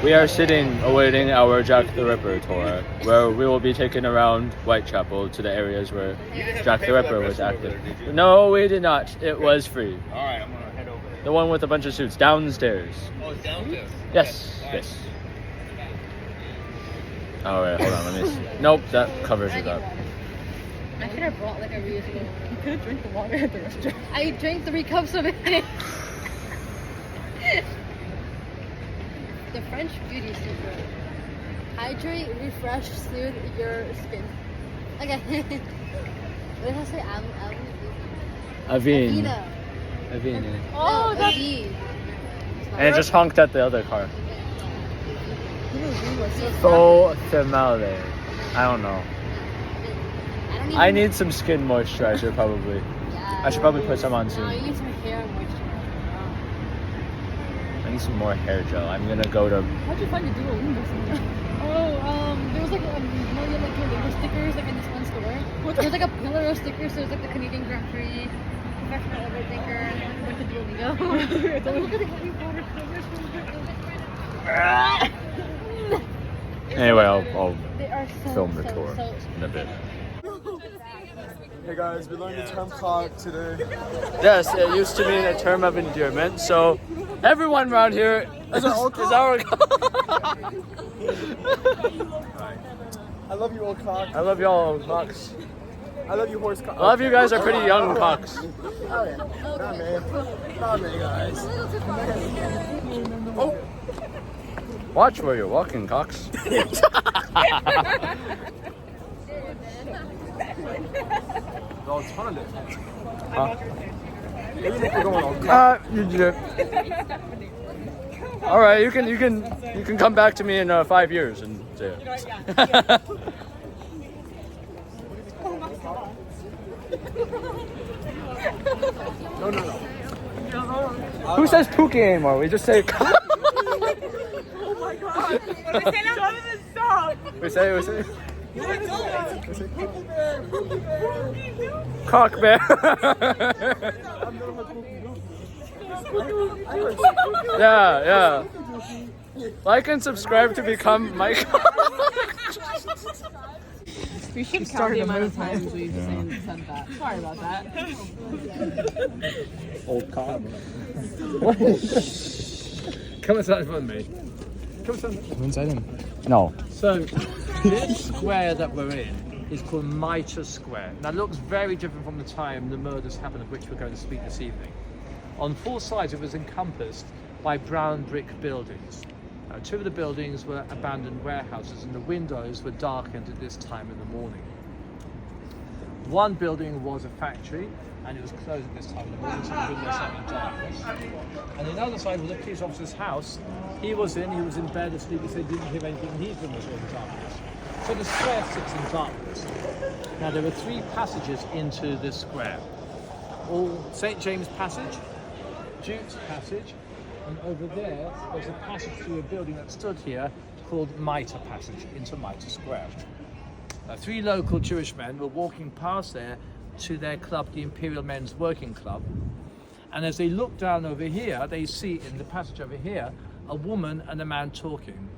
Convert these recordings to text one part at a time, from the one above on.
We are sitting awaiting our Jack the Ripper tour, where we will be taken around Whitechapel to the areas where Jack the Ripper was active. No, we did not. It was free. Alright, I'm gonna head over there. The one with a bunch of suits downstairs. Oh, it's downstairs? Yes, yes. Alright, hold on, let me see. Nope, that covers it up. I should have brought like a reusable. You could drink the water at the restaurant. I drank 3 cups of it. The French beauty secret. Hydrate, refresh, soothe your skin. Okay. What did I say? Avene. Avena. Avene. Oh, that's Avene. And it just honked at the other car. So So thermale. I don't know. I don't even I need some skin moisturizer probably. Yeah. I should probably put some on No, soon. you need some hair moisturizer. I need some more hair gel. I'm gonna go to. How'd you find the Duolingo somewhere? There was like a million like Duolingo stickers like in this one store. There's like a pillar of stickers. So there's like the Canadian Grand Prix, professional overthinker, and then a bunch of Duolingo. But look at the Harry Potter covers. Anyway, I'll They are so, film the so, tour so- in a bit. Hey guys, we learned the term cock today. Yes, it used to mean a term of endearment. So everyone around here is our. I love you, old cock. I love y'all, cocks. I love you, horse cock. A lot of you guys are pretty young cocks. Oh yeah. Not me. Not me, guys. Oh. Watch where you're walking, cocks. No, it's fun. Huh? Maybe think we're going on cock. You did it. All right, you can come back to me in 5 years and say it. No. Who says Pookie anymore? We just say. Oh my god. Jonathan, stop. we say. Cock bear. Yeah. Like and subscribe to become Mike. We should count the amount of times we've said that. Sorry about that. Old cock. Come inside with me. Come inside him. No. So, this square that we're in is called Mitre Square. Now, it looks very different from the time the murders happened, of which we're going to speak this evening. On 4 sides, it was encompassed by brown brick buildings. 2 of the buildings were abandoned warehouses, and the windows were darkened at this time in the morning. One building was a factory, and it was closed at this time in the morning, so the windows sat in darkness. And the other side was a police officer's house. He was in bed asleep. He said he didn't hear anything, and he's in the darkness. So the square sits in darkness. Now, there were 3 passages into this square. All St. James Passage, Duke's Passage, and over there's a passage through a building that stood here called Mitre Passage into Mitre Square. 3 local Jewish men were walking past there to their club, the Imperial Men's Working Club. And as they look down over here, they see in the passage over here a woman and a man talking.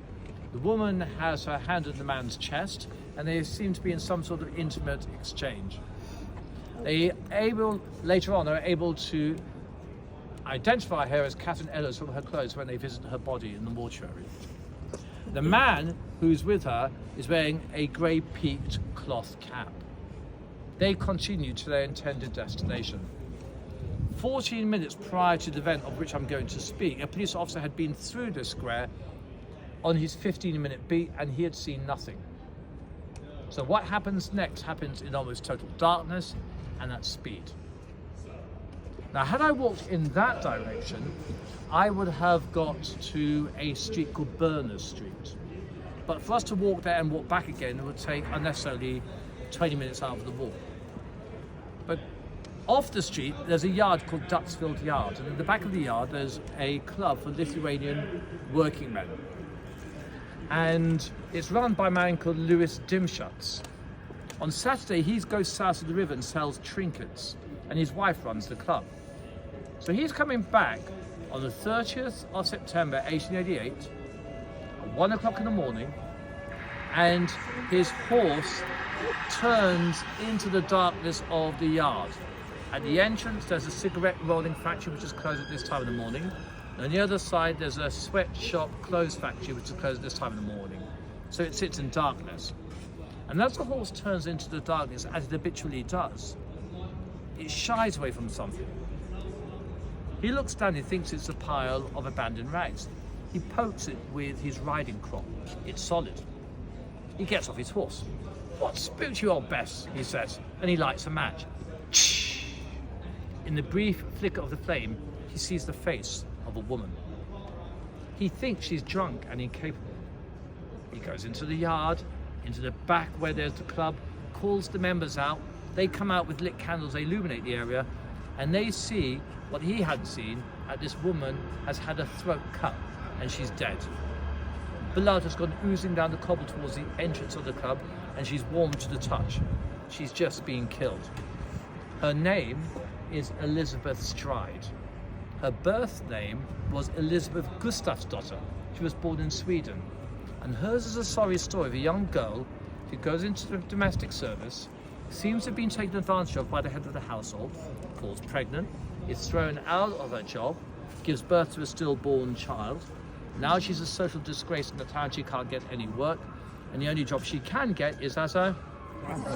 The woman has her hand on the man's chest, and they seem to be in some sort of intimate exchange. Later on are able to identify her as Catherine Ellis from her clothes when they visit her body in the mortuary. The man who's with her is wearing a grey peaked cloth cap. They continue to their intended destination. 14 minutes prior to the event of which I'm going to speak, a police officer had been through this square on his 15-minute beat, and he had seen nothing. So what happens next happens in almost total darkness and at speed. Now, had I walked in that direction, I would have got to a street called Berners Street. But for us to walk there and walk back again, it would take unnecessarily 20 minutes out of the walk. But off the street, there's a yard called Duxfield Yard, and at the back of the yard, there's a club for Lithuanian working men. And it's run by a man called Louis Dimschutz. On Saturday, he goes south of the river and sells trinkets, and his wife runs the club. So he's coming back on the 30th of September 1888 1 o'clock in the morning, and his horse turns into the darkness of the yard. At the entrance, there's a cigarette rolling factory which is closed at this time in the morning. And on the other side, there's a sweatshop clothes factory which is closed at this time in the morning. So it sits in darkness. And as the horse turns into the darkness, as it habitually does, it shies away from something. He looks down, he thinks it's a pile of abandoned rags. He pokes it with his riding crop. It's solid. He gets off his horse. "What spooked you, old Bess?" he says, and he lights a match. In the brief flicker of the flame, he sees the face of a woman. He thinks she's drunk and incapable. He goes into the yard, into the back where there's the club, calls the members out. They come out with lit candles, they illuminate the area, and they see what he hadn't seen, that this woman has had her throat cut and she's dead. Blood has gone oozing down the cobble towards the entrance of the club, and she's warm to the touch. She's just been killed. Her name is Elizabeth Stride. Her birth name was Elizabeth Gustafsdotter. She was born in Sweden. And hers is a sorry story of a young girl who goes into the domestic service, seems to have been taken advantage of by the head of the household, falls pregnant, is thrown out of her job, gives birth to a stillborn child. Now she's a social disgrace in the town, she can't get any work, and the only job she can get is as a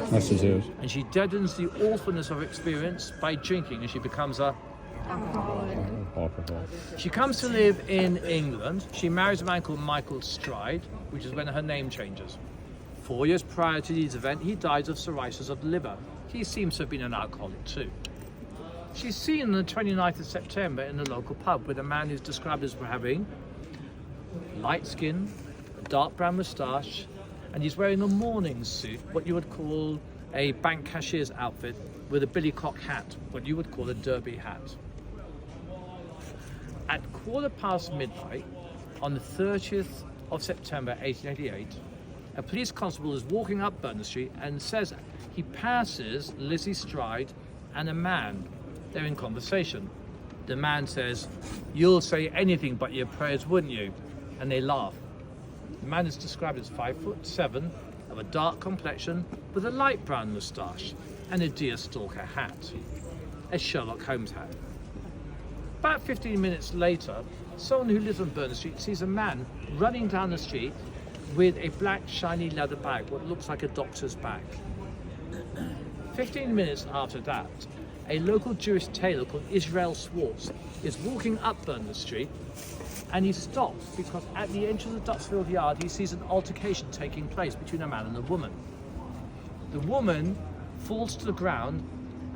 prostitute. And she deadens the awfulness of her experience by drinking, and she becomes a Alcohol. She comes to live in England. She marries a man called Michael Stride, which is when her name changes. 4 years prior to this event, he dies of cirrhosis of the liver. He seems to have been an alcoholic too. She's seen on the 29th of September in the local pub with a man who's described as having light skin, a dark brown moustache, and he's wearing a morning suit, what you would call a bank cashier's outfit, with a billycock hat, what you would call a derby hat. At midnight, on the 30th of September 1888, a police constable is walking up Berners Street and says he passes Lizzie Stride and a man. They're in conversation. The man says, "You'll say anything but your prayers, wouldn't you?" And they laugh. The man is described as 5'7", of a dark complexion, with a light brown moustache and a deerstalker hat, a Sherlock Holmes hat. About 15 minutes later, someone who lives on Berners Street sees a man running down the street with a black shiny leather bag, what looks like a doctor's bag. 15 minutes after that, a local Jewish tailor called Israel Swartz is walking up Berners Street, and he stops because at the entrance of the Duxfield Yard he sees an altercation taking place between a man and a woman. The woman falls to the ground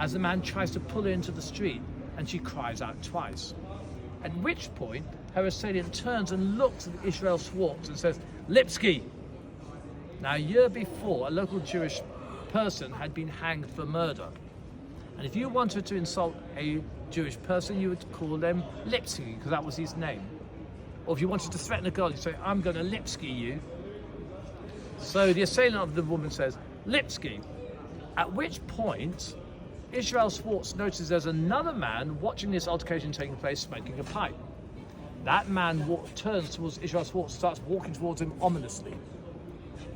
as the man tries to pull her into the street, and she cries out twice. At which point her assailant turns and looks at Israel Swartz and says, "Lipsky!" Now, a year before, a local Jewish person had been hanged for murder. And if you wanted to insult a Jewish person, you would call them Lipsky, because that was his name. Or if you wanted to threaten a girl, you'd say, "I'm going to Lipsky you." So the assailant of the woman says, "Lipsky." At which point, Israel Swartz notices there's another man watching this altercation taking place, smoking a pipe. That man turns towards Israel Swartz, starts walking towards him ominously.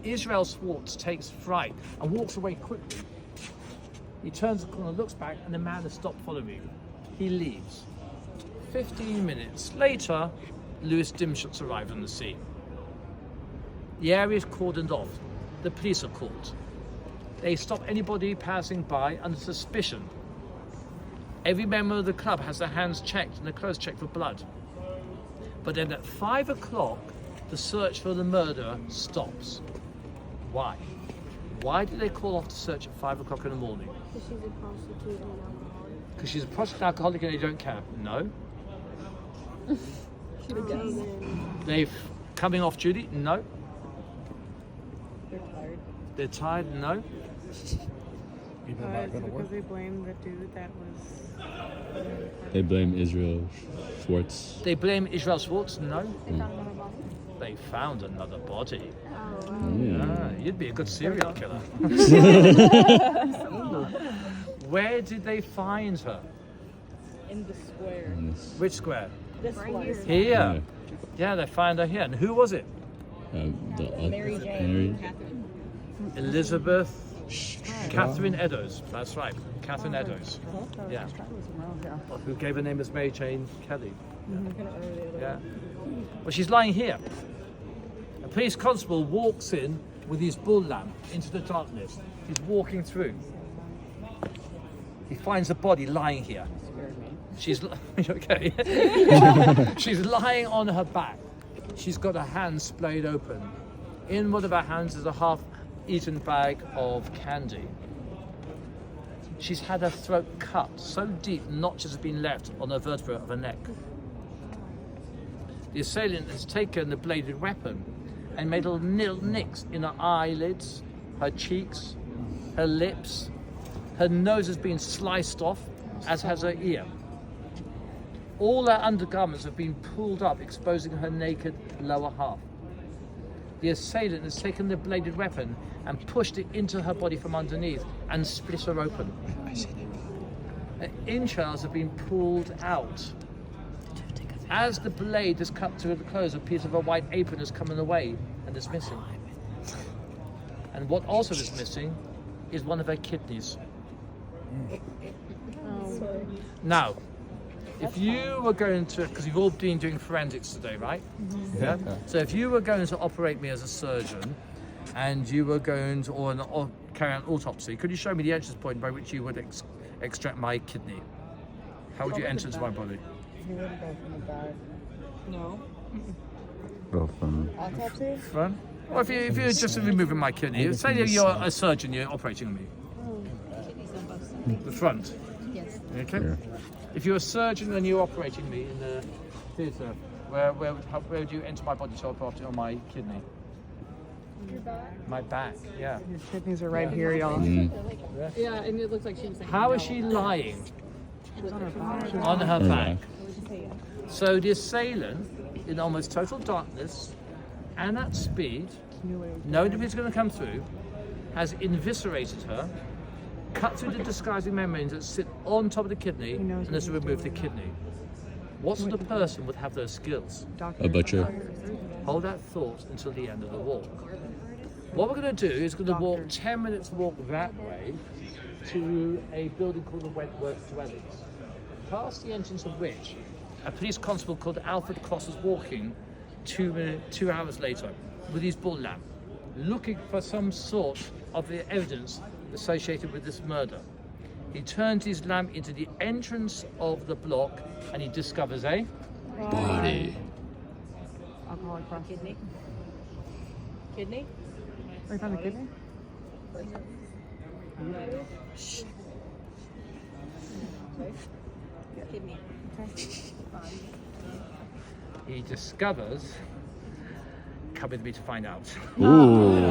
Israel Swartz takes fright and walks away quickly. He turns the corner, looks back, and the man has stopped following him. He leaves. 15 minutes later, Louis Dimschutz arrived on the scene. The area is cordoned off. The police are called. They stop anybody passing by under suspicion. Every member of the club has their hands checked and their clothes checked for blood. But then at 5 o'clock, the search for the murderer stops. Why? Why did they call off the search at 5 o'clock in the morning? Because she's a prostitute and an alcoholic. Because she's a prostitute and alcoholic and they don't care? No. They've coming off duty? No. They're tired. They're tired? No. Because they blame the dude that was... They blame Israel Schwartz. They blame Israel Swartz? No. They found another body. They found another body. Yeah. You'd be a good serial killer. Where did they find her? In the square. Which square? This one. Here. Yeah. Yeah, they found her here. And who was it? Mary Jane, Catherine. Elizabeth Catherine Eddowes. That's right, Catherine Eddowes. Yeah. Who gave her name as Mary Jane Kelly. Yeah. Well, she's lying here. A police constable walks in with his bull lamp into the darkness. He's walking through. He finds the body lying here. She's okay. She's lying on her back. She's got her hands splayed open. In one of her hands is a half-eaten bag of candy. She's had her throat cut so deep notches have been left on the vertebra of her neck. The assailant has taken the bladed weapon and made little nicks in her eyelids, her cheeks, her lips. Her nose has been sliced off, as has her ear. All her undergarments have been pulled up, exposing her naked lower half. The assailant has taken the bladed weapon and pushed it into her body from underneath and split her open. Her entrails have been pulled out. As the blade is cut to the close, a piece of her white apron is coming away and is missing. And what also is missing is one of her kidneys. Now, if you were going to, because you've all been doing forensics today, right? Yeah. So if you were going to operate me as a surgeon, and you were going to or carry out an autopsy, could you show me the entrance point by which you would extract my kidney? How would you enter into my body? You wouldn't go from the back. No. Go from Autopsy? Front? Or if you're just removing my kidney, say you're a surgeon, you're operating on me. The front. Yes. Okay. here. If you're a surgeon and you're operating me in the theatre, where would you enter my body to operate on my kidney? Your back. My back, yeah. Your kidneys are right here, y'all. Yeah, and it looks like she was saying. How is she lying? On her back. On her Yeah. back. So the assailant, in almost total darkness and at speed, knowing if it's going to come through, has eviscerated her, cut through the disguising membranes that sit on top of the kidney, and has removed the kidney. What sort of person would have those skills? A butcher. Hold that thought until the end of the walk. What we're going to do is going to walk 10 minutes walk that way to a building called the Wentworth Dwellings, past the entrance of which a police constable called Alfred Cross was walking 2 hours later with his bull lamp, looking for some sort of the evidence associated with this murder. He turns his lamp into the entrance of the block and he discovers a Body. Alcoholic process. Kidney. Kidney. Oh, you found a kidney? Kidney. he discovers. Come with me to find out. Ooh.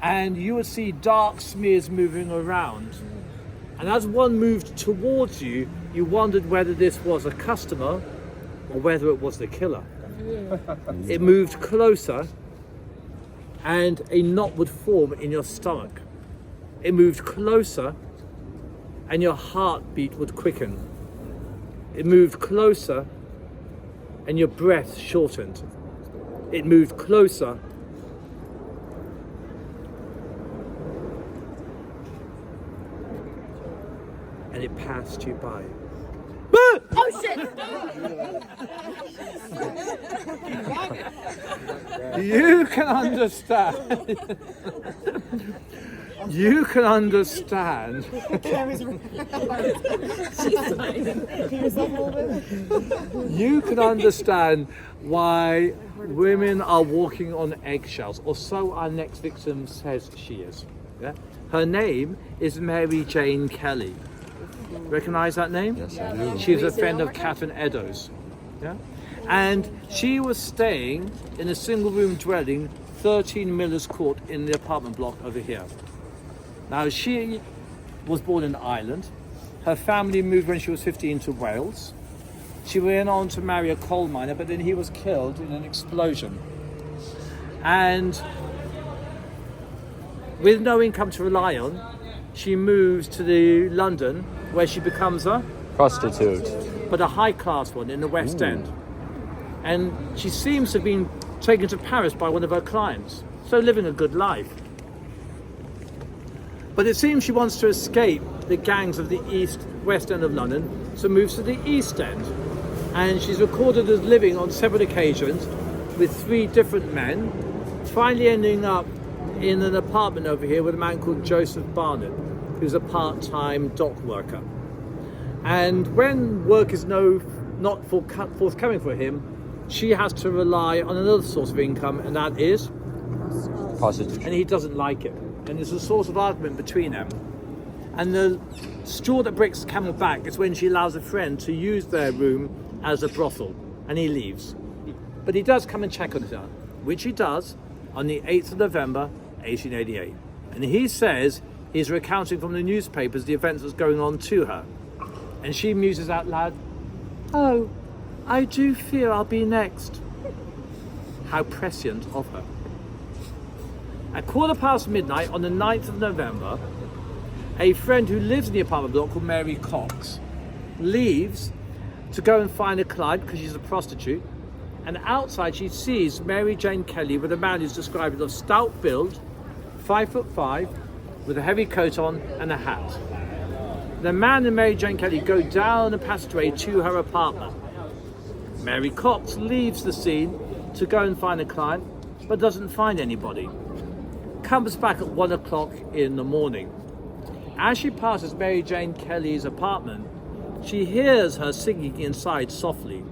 And you would see dark smears moving around. And as one moved towards you, you wondered whether this was a customer or whether it was the killer. It moved closer and a knot would form in your stomach. It moved closer and your heartbeat would quicken. It moved closer and your breath shortened. It moved closer and it passed you by. Oh shit! You can understand. You can understand. You can understand why women are walking on eggshells, or so our next victim says she is. Yeah? Her name is Mary Jane Kelly. Recognize that name? Yes, I do. She was a friend of Catherine Eddowes. Yeah? And she was staying in a single room dwelling, 13 Miller's Court, in the apartment block over here. Now, she was born in Ireland. Her family moved when she was 15 to Wales. She went on to marry a coal miner, but then he was killed in an explosion. And with no income to rely on, she moves to London, where she becomes a Prostitute. but a high-class one in the West End. and she seems to have been taken to Paris by one of her clients, so living a good life. But it seems she wants to escape the gangs of the west end of London, so moves to the East End. And she's recorded as living on several occasions with 3 different men, finally ending up in an apartment over here with a man called Joseph Barnett, who's a part-time dock worker. And when work is not forthcoming for him, she has to rely on another source of income, and that is Prostitution. and he doesn't like it. And there's a source of argument between them. And the straw that breaks the camel back is when she allows a friend to use their room as a brothel, and he leaves. But he does come and check on her, which he does on the 8th of November, 1888. And he says he's recounting from the newspapers the events that's going on to her. And she muses out loud, "Oh, I do fear I'll be next." How prescient of her. At midnight on the 9th of November, a friend who lives in the apartment block called Mary Cox leaves to go and find a client because she's a prostitute, and outside she sees Mary Jane Kelly with a man who's described as of stout build, 5'5", with a heavy coat on and a hat. The man and Mary Jane Kelly go down a passageway to her apartment. Mary Cox leaves the scene to go and find a client, but doesn't find anybody. Comes back at 1 o'clock in the morning. As she passes Mary Jane Kelly's apartment, she hears her singing inside softly.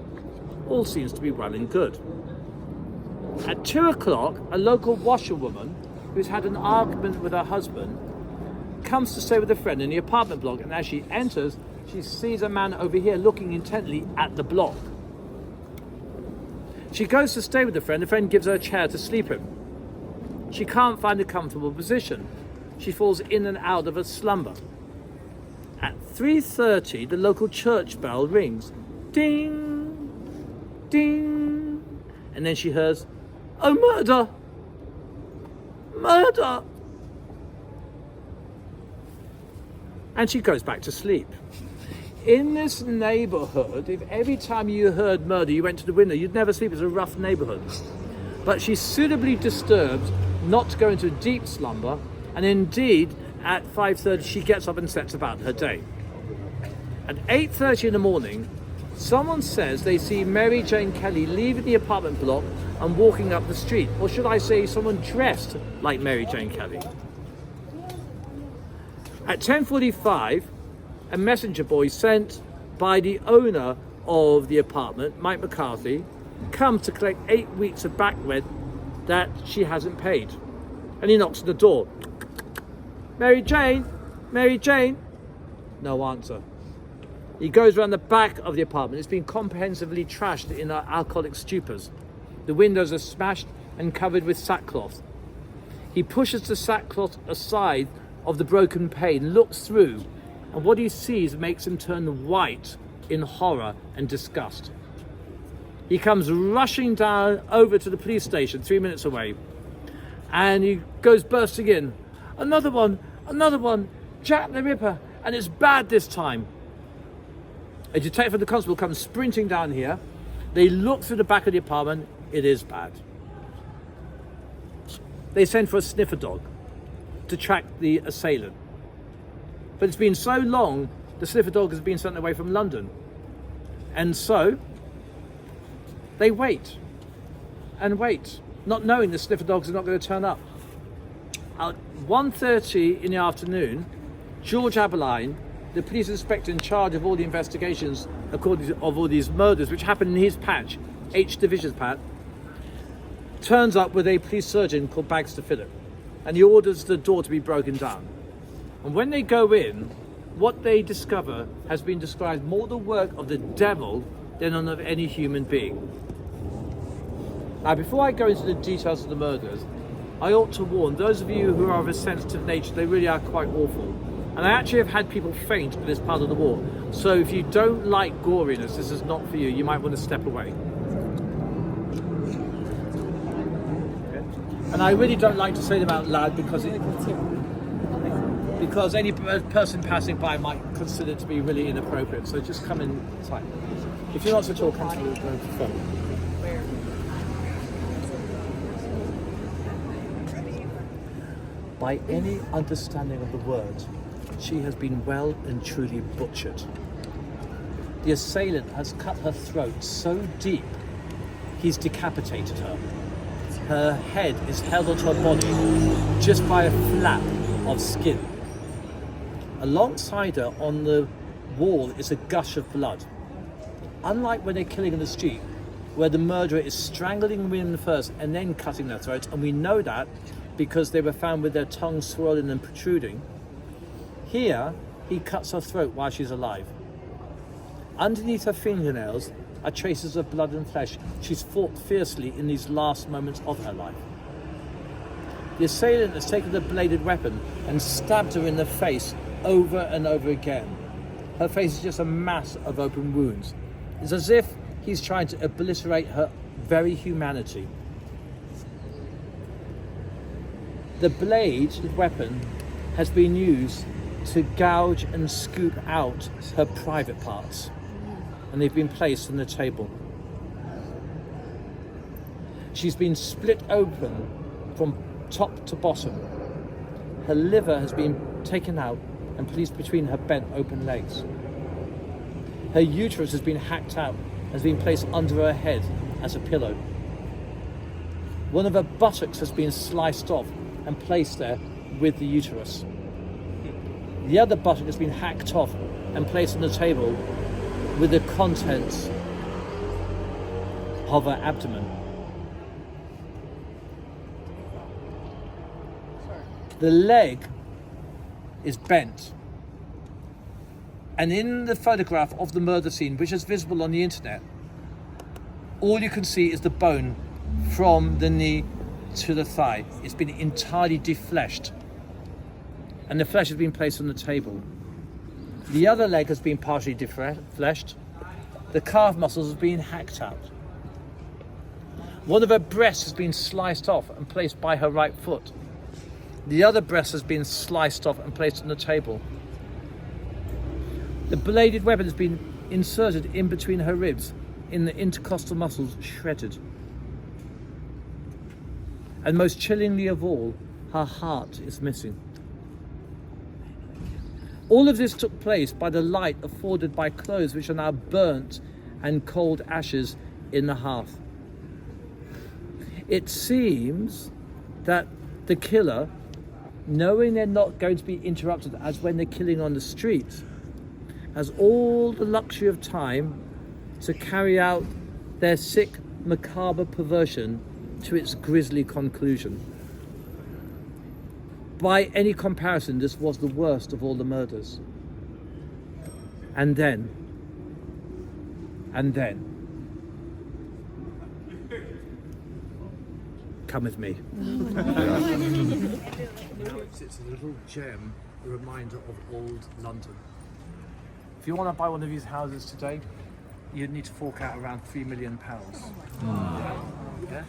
All seems to be well and good. At 2 o'clock, a local washerwoman who's had an argument with her husband comes to stay with a friend in the apartment block, and as she enters, she sees a man over here looking intently at the block. She goes to stay with the friend gives her a chair to sleep in. She can't find a comfortable position. She falls in and out of a slumber. At 3:30, the local church bell rings. Ding, ding. And then she hears, "Oh, murder! Murder!" And she goes back to sleep. In this neighborhood, if every time you heard murder, you went to the window, you'd never sleep. It's a rough neighborhood. But she's suitably disturbed not to go into a deep slumber, and indeed, at 5:30, she gets up and sets about her day. At 8:30 in the morning, someone says they see Mary Jane Kelly leaving the apartment block and walking up the street. Or should I say, someone dressed like Mary Jane Kelly. At 10:45, a messenger boy sent by the owner of the apartment, Mike McCarthy, comes to collect 8 weeks of back rent that she hasn't paid. And he knocks on the door. "Mary Jane, Mary Jane." No answer. He goes around the back of the apartment. It's been comprehensively trashed in alcoholic stupors. The windows are smashed and covered with sackcloth. He pushes the sackcloth aside of the broken pane, looks through, and what he sees makes him turn white in horror and disgust. He comes rushing down over to the police station 3 minutes away, and he goes bursting in. Another one, Jack the Ripper, and it's bad this time." A detective and the constable come sprinting down here. They look through the back of the apartment. It is bad. They send for a sniffer dog to track the assailant. But it's been so long, the sniffer dog has been sent away from London. And so, they wait and wait, not knowing the sniffer dogs are not going to turn up. At 1:30 in the afternoon, George Aberline, the police inspector in charge of all the investigations of all these murders which happened in his patch, H Division's patch, turns up with a police surgeon called Bagster Phillip, and he orders the door to be broken down. And when they go in, what they discover has been described more the work of the devil than of any human being. Now, before I go into the details of the murders, I ought to warn those of you who are of a sensitive nature, they really are quite awful. And I actually have had people faint in this part of the war. So if you don't like goriness, this is not for you. You might want to step away. Okay. And I really don't like to say them out loud because any person passing by might consider it to be really inappropriate. So just come inside. If you're not so tall, come to the phone. By any understanding of the word, she has been well and truly butchered. The assailant has cut her throat so deep, he's decapitated her. Her head is held onto her body just by a flap of skin. Alongside her on the wall is a gush of blood. Unlike when they're killing in the street, where the murderer is strangling women first and then cutting their throats, and we know that because they were found with their tongues swollen and protruding, here he cuts her throat while she's alive. Underneath her fingernails are traces of blood and flesh. She's fought fiercely in these last moments of her life. The assailant has taken the bladed weapon and stabbed her in the face over and over again. Her face is just a mass of open wounds. It's as if he's trying to obliterate her very humanity. The bladed weapon has been used to gouge and scoop out her private parts, and they've been placed on the table. She's been split open from top to bottom. Her liver has been taken out and placed between her bent open legs. Her uterus has been hacked out, has been placed under her head as a pillow. One of her buttocks has been sliced off and placed there with the uterus. The other buttock has been hacked off and placed on the table with the contents of her abdomen. The leg is bent. And in the photograph of the murder scene, which is visible on the internet, all you can see is the bone from the knee to the thigh. It's been entirely defleshed. And the flesh has been placed on the table. The other leg has been partially defleshed. The calf muscles have been hacked out. One of her breasts has been sliced off and placed by her right foot. The other breast has been sliced off and placed on the table. The bladed weapon has been inserted in between her ribs, in the intercostal muscles shredded. And most chillingly of all, her heart is missing. All of this took place by the light afforded by clothes which are now burnt and cold ashes in the hearth. It seems that the killer, knowing they're not going to be interrupted as when they're killing on the street, has all the luxury of time to carry out their sick, macabre perversion to its grisly conclusion. By any comparison, this was the worst of all the murders. And then, come with me. It's a little gem, a reminder of old London. If you want to buy one of these houses today, you'd need to fork out around £3 million. Yeah?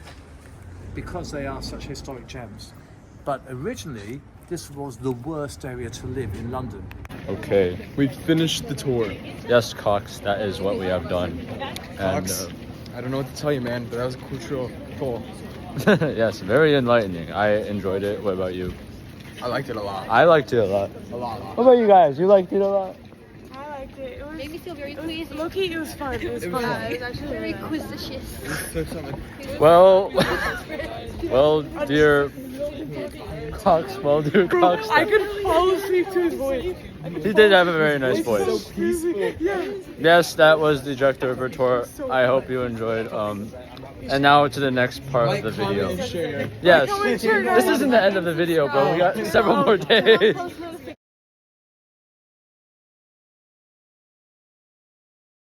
Because they are such historic gems. But originally, this was the worst area to live in London. Okay. We finished the tour. Yes, Cox, that is what we have done. Cox, I don't know what to tell you, man, but that was a cool tour. Yes, very enlightening. I enjoyed it. What about you? I liked it a lot. I liked it a lot. A lot. What about you guys? You liked it a lot? I liked it. It was Made me feel very queasy. low-key, it was fun. It was fun. Yeah, It was actually very fun. quizicious. Well, dear Cox, I could fall asleep to his voice. he did have a very nice voice. Yes, that was the Jack the Ripper tour. I hope you enjoyed. And now to the next part of the video. Yes, this isn't the end of the video, bro. We got several more days.